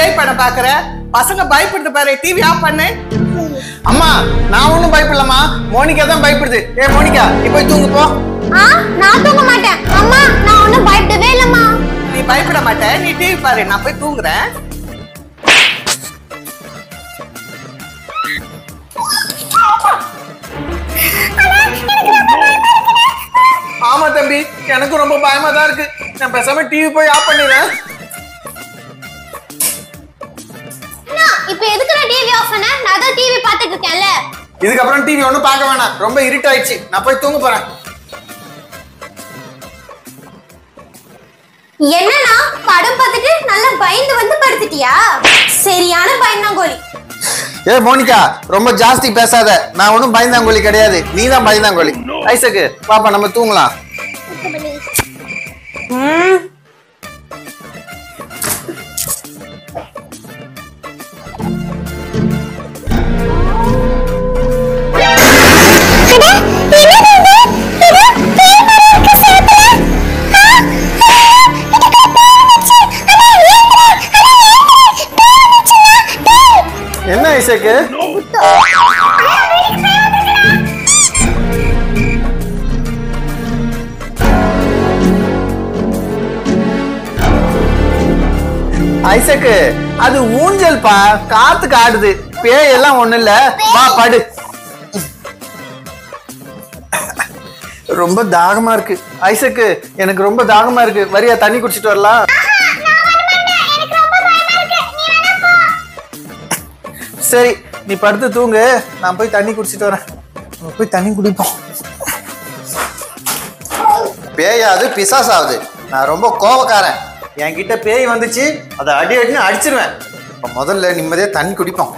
பேய் படம் பாக்குற? பசங்க பயப்படுது பாரு, டிவி ஆஃப் பண்ணு. அம்மா நான் ஒண்ணும் பயப்படலம்மா, மோனிகா தான் பயப்படுது. ஏ மோனிகா நீ போய் தூங்கு போ. நான் தூங்க மாட்டேன் அம்மா, நான் ஒண்ணும் பயப்படவே இல்லம்மா. நீ பயப்பட மாட்ட, நீ டிவி பாரு, நான் போய் தூங்குறேன். ஆமா தம்பி, எனக்கு ரொம்ப பயமா தான் இருக்கு. நான் பேசாம டிவி போய் ஆஃப் பண்ணிடுறேன். இப்போ எதுக்கு நான் டிவி ஆஃப் பண்ண? நான் தான் டிவி பார்த்துட்டு இருக்கேன்ல. இதுக்கப்புறம் டிவி ஒண்ணும் பார்க்க வேணாம், ரொம்ப இருட்டாயிடுச்சு. நான் போய் தூங்க போறேன். என்னன்னா படம் பார்த்துட்டு நல்லா பயந்து வந்து படுத்துட்டியா? சரியான பயந்தாங்கோலி. ஏ மோனிகா ரொம்ப ஜாஸ்தி பேசாத, நான் ஒன்றும் பயந்தாங்கோலி கிடையாது, நீ தான் பயந்தாங்கோலி. ஐசக்கு பாப்பா நம்ம தூங்கலாம். என்ன ஐசக்கு? ஐசக்கு அது ஊஞ்சல் பா, காத்து காடுது, பேய் எல்லாம் ஒண்ணு இல்ல. வா படு. ரொம்ப தாகமா இருக்கு ஐசக்கு, எனக்கு ரொம்ப தாகமா இருக்கு. வரியா தண்ணி குடிச்சிட்டு வரலாம்? சரி நீ படுத்து தூங்கு, நான் போய் தண்ணி குடிச்சிட்டு வரேன். போய் தண்ணி குடிப்போம். பேயாது பிசாசாவது, நான் ரொம்ப கோபக்காரன். என்கிட்ட பேய் வந்துச்சு, அதை அடி அடின்னு அடிச்சிருவேன். இப்ப முதல்ல நிம்மதியா தண்ணி குடிப்போம்.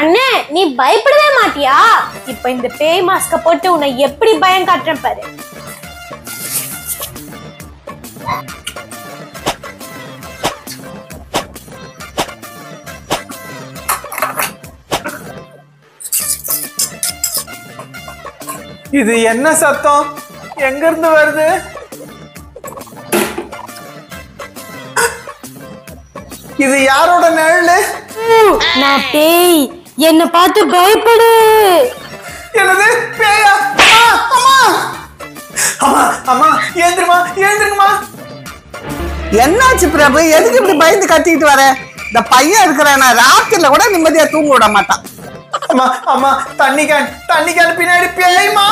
அண்ணே நீ பயப்படவே மாட்டியா? இப்ப இந்த பேய் மாஸ்க போட்டு உன்னை எப்படி பயம் காட்டுறேன் பாரு. இது என்ன சத்தம்? எங்க இருந்து வருது? இது யாரோட நிழலு? நான் பேய், என்ன பார்த்து பயப்படு. என்னது பேயா? அம்மா அம்மா அம்மா ஏந்திருமா, ஏந்திருங்கம்மா. என்னாச்சு பிரபு, எதுக்கு இப்படி பயந்து கத்திட்டு வர? இந்த பையன் இருக்கிறானா ராத்திரில கூட நிம்மதியா தூங்க விட மாட்டான். அம்மா அம்மா தண்ணி கேன் பின்னாடி பேய்மா.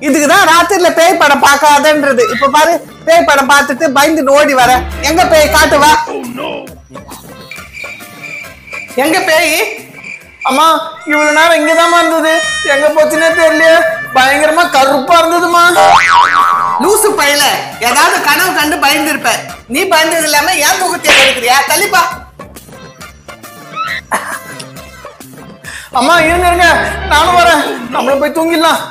இதுக்குதான் ராத்திரில பேய் படம் பார்க்காதன்றது. இப்ப பாரு, பேய் படம் பார்த்துட்டு பயந்து ஓடி வர. எங்க பேய் காட்டுவா? எங்க பேய்? அம்மா இவ்வளவு நேரம் இங்கதான் இருந்தது, எங்க போச்சுன்னே தெரியல. பயங்கரமா கருப்பா இருந்ததுமா. லூசு பையல, ஏதாவது கனவு கண்டு பயந்து இருப்ப. நீ பயந்தது இல்லாம ஏன் முகத்தை எடுக்கிறியா? தள்ளிப்பா. அம்மா இருங்க, நானும் வரேன். நம்மளும் போய் தூங்கிடலாம்.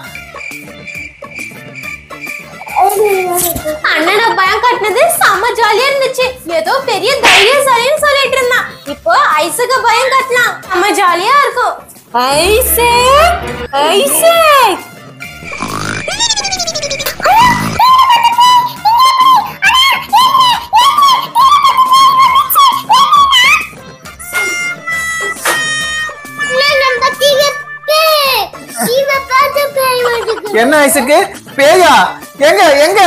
அண்ணனை பயம் காட்டினது செம்ம ஜாலியா இருந்துச்சு. ஏதோ பெரிய தைரியசாலின்னு சொல்லிட்டு இருந்தான். இப்போ ஐஸுக்கு பயம் காட்டலாம், செம்ம ஜாலியா இருக்கும். ஐசேக் ஐசேக் என்ன ஐசுக்கு பேயா? எங்க எங்க?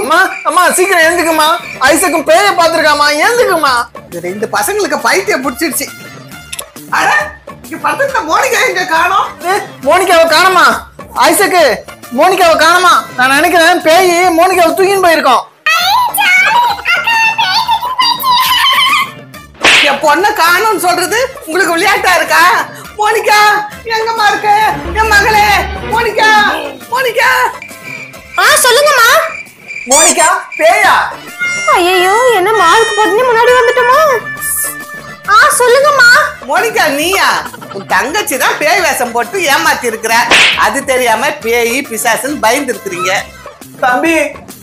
அம்மா அம்மா சீக்கிரம் எழுந்துக்குமா, ஐசக்கும் பேய பாத்துருக்காமா, எழுந்துக்குமா. ரெண்டு பசங்களுக்கு பைத்தியம் பிடிச்சிருச்சு. அட இங்க படுத்துட்ட மோனிகா எங்க காணோம்? மோனிகாவை காணுமா? ஐசக்கு மோனிகாவை காணுமா? நான் நினைக்கிறேன் பேய் மோனிகாவை தூக்கின்னு போயிருக்கோம். என் பொண்ணை காணும்னு சொல்றது உங்களுக்கு விளையாட்டா இருக்கா? மோனிகா எங்கம்மா இருக்க? என் மகளே மோனிகா, மோனிகா. சொல்லுங்கம்மா. மோனிகா பேயா? ஐயோ என்ன மாலுக்கு பத்தி முன்னாடி வந்துட்டோமா? சொல்லுங்கம்மா. மோனிகா நீயா? உன் தங்கச்சி தான் பேய் வேஷம் போட்டு ஏமாத்தி இருக்கிற. அது தெரியாம பேய் பிசாசுன்னு பயந்து இருக்கிறீங்க. தம்பி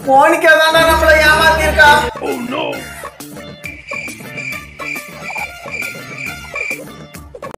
மோனிகா தானே நம்மள ஏமாத்தி இருக்கா.